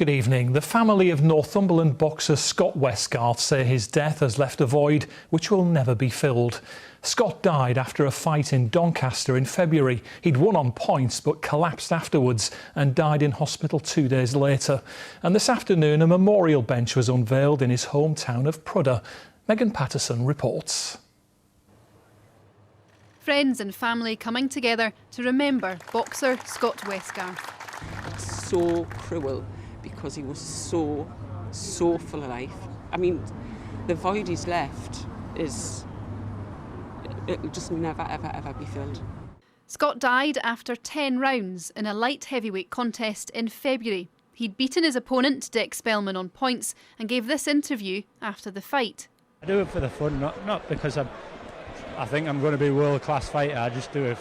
Good evening. The family of Northumberland boxer Scott Westgarth say his death has left a void which will never be filled. Scott died after a fight in Doncaster in February. He'd won on points but collapsed afterwards and died in hospital 2 days later. And this afternoon a memorial bench was unveiled in his hometown of Prudder. Megan Patterson reports. Friends and family coming together to remember boxer Scott Westgarth. It's so cruel because he was so full of life. I mean, the void he's left it'll just never, ever be filled. Scott died after 10 rounds in a light heavyweight contest in February. He'd beaten his opponent, Dick Spellman, on points and gave this interview after the fight. I do it for the fun, not because I think I'm going to be a world-class fighter. I just do it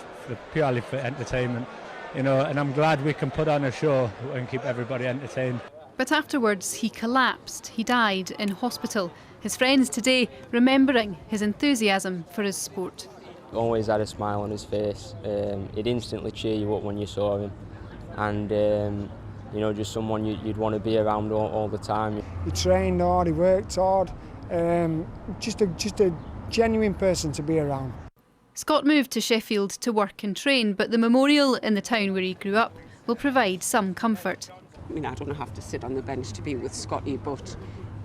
purely for entertainment, you know, and I'm glad we can put on a show and keep everybody entertained. But afterwards he collapsed. He died in hospital. His friends today remembering his enthusiasm for his sport. Always had a smile on his face. He'd instantly cheer you up when you saw him, and you know, just someone you'd want to be around all the time. He trained hard, he worked hard, just a genuine person to be around. Scott moved to Sheffield to work and train, but the memorial in the town where he grew up will provide some comfort. I mean, I don't have to sit on the bench to be with Scotty, but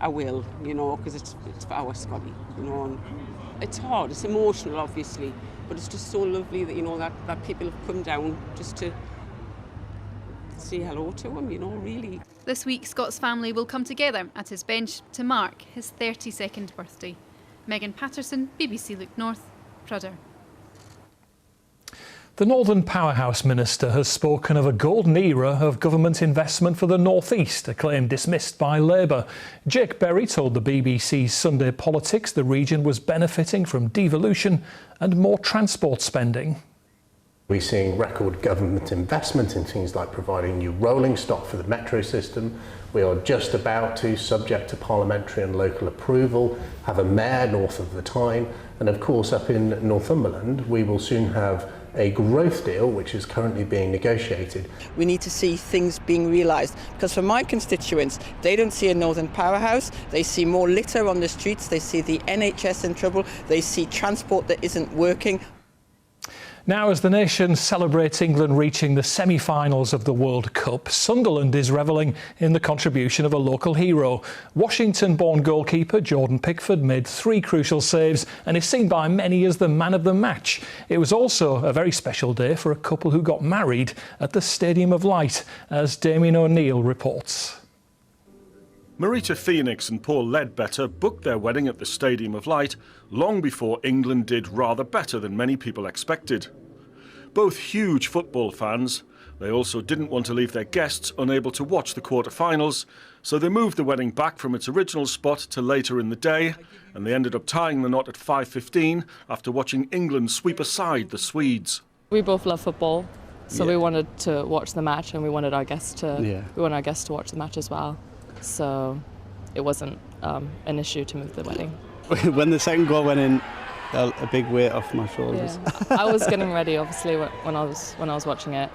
I will, you know, because it's for our Scotty, you know. And it's hard, it's emotional, obviously, but it's just so lovely that, you know, that people have come down just to say hello to him, you know, really. This week, Scott's family will come together at his bench to mark his 32nd birthday. Megan Patterson, BBC Look North, Prudder. The Northern Powerhouse Minister has spoken of a golden era of government investment for the North East, a claim dismissed by Labour. Jake Berry told the BBC's Sunday Politics the region was benefiting from devolution and more transport spending. We're seeing record government investment in things like providing new rolling stock for the metro system. We are just about to, subject to parliamentary and local approval, have a mayor north of the Tyne. And of course, up in Northumberland, we will soon have a growth deal which is currently being negotiated. We need to see things being realised, because for my constituents, they don't see a Northern Powerhouse, they see more litter on the streets, they see the NHS in trouble, they see transport that isn't working. Now, as the nation celebrates England reaching the semi-finals of the World Cup, Sunderland is revelling in the contribution of a local hero. Washington-born goalkeeper Jordan Pickford made 3 crucial saves and is seen by many as the man of the match. It was also a very special day for a couple who got married at the Stadium of Light, as Damien O'Neill reports. Marita Phoenix and Paul Ledbetter booked their wedding at the Stadium of Light long before England did rather better than many people expected. Both huge football fans, they also didn't want to leave their guests unable to watch the quarter-finals, so they moved the wedding back from its original spot to later in the day, and they ended up tying the knot at 5:15 after watching England sweep aside the Swedes. We both love football, so we wanted to watch the match, and we wanted our guests to watch the match as well. So it wasn't an issue to move the wedding. When the second goal went in, a big weight off my shoulders. Yeah. I was getting ready, obviously, when I was watching it,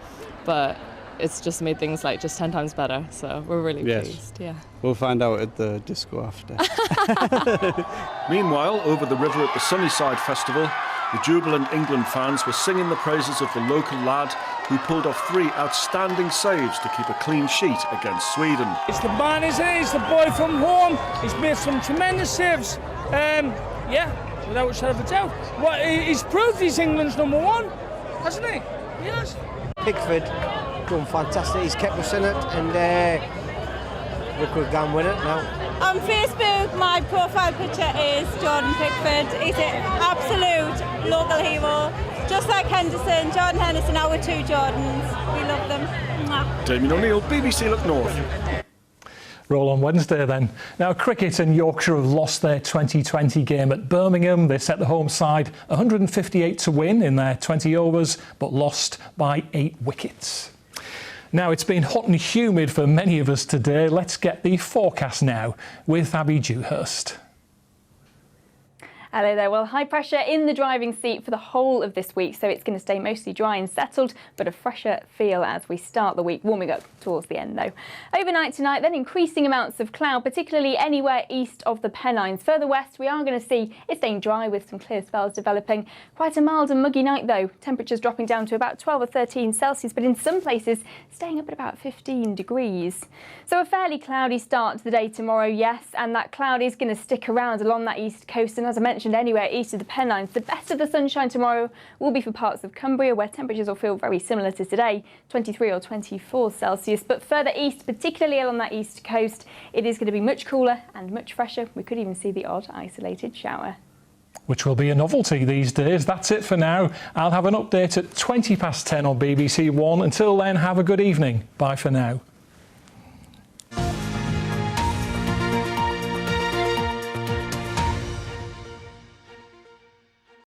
but it's just made things like just 10 times better. So we're really pleased. Yeah. We'll find out at the disco after. Meanwhile, over the river at the Sunnyside Festival, the jubilant England fans were singing the praises of the local lad who pulled off 3 outstanding saves to keep a clean sheet against Sweden. It's the man, isn't it? It's the boy from home. He's made some tremendous saves. Without a shadow of a doubt. He's proved he's England's #1, hasn't he? Yes. Pickford, done fantastic. He's kept us in it, and we could go and win it now. On Facebook, my profile picture is Jordan Pickford. He's an absolute local hero. Just like Henderson, Jordan Henderson, our 2 Jordans. We love them. Mwah. Damien O'Neill, BBC Look North. Roll on Wednesday then. Now, cricket and Yorkshire have lost their 2020 game at Birmingham. They set the home side 158 to win in their 20 overs, but lost by 8 wickets. Now, it's been hot and humid for many of us today. Let's get the forecast now with Abby Dewhurst. Hello there. Well, high pressure in the driving seat for the whole of this week, so it's going to stay mostly dry and settled, but a fresher feel as we start the week, warming up towards the end though. Overnight tonight, then increasing amounts of cloud, particularly anywhere east of the Pennines. Further west, we are going to see it staying dry with some clear spells developing. Quite a mild and muggy night though. Temperatures dropping down to about 12 or 13 Celsius, but in some places staying up at about 15 degrees. So a fairly cloudy start to the day tomorrow, yes, and that cloud is going to stick around along that east coast, and as I mentioned, anywhere east of the Pennines. The best of the sunshine tomorrow will be for parts of Cumbria, where temperatures will feel very similar to today, 23 or 24 Celsius. But further east, particularly along that east coast, it is going to be much cooler and much fresher. We could even see the odd isolated shower. Which will be a novelty these days. That's it for now. I'll have an update at 10:20 on BBC One. Until then, have a good evening. Bye for now.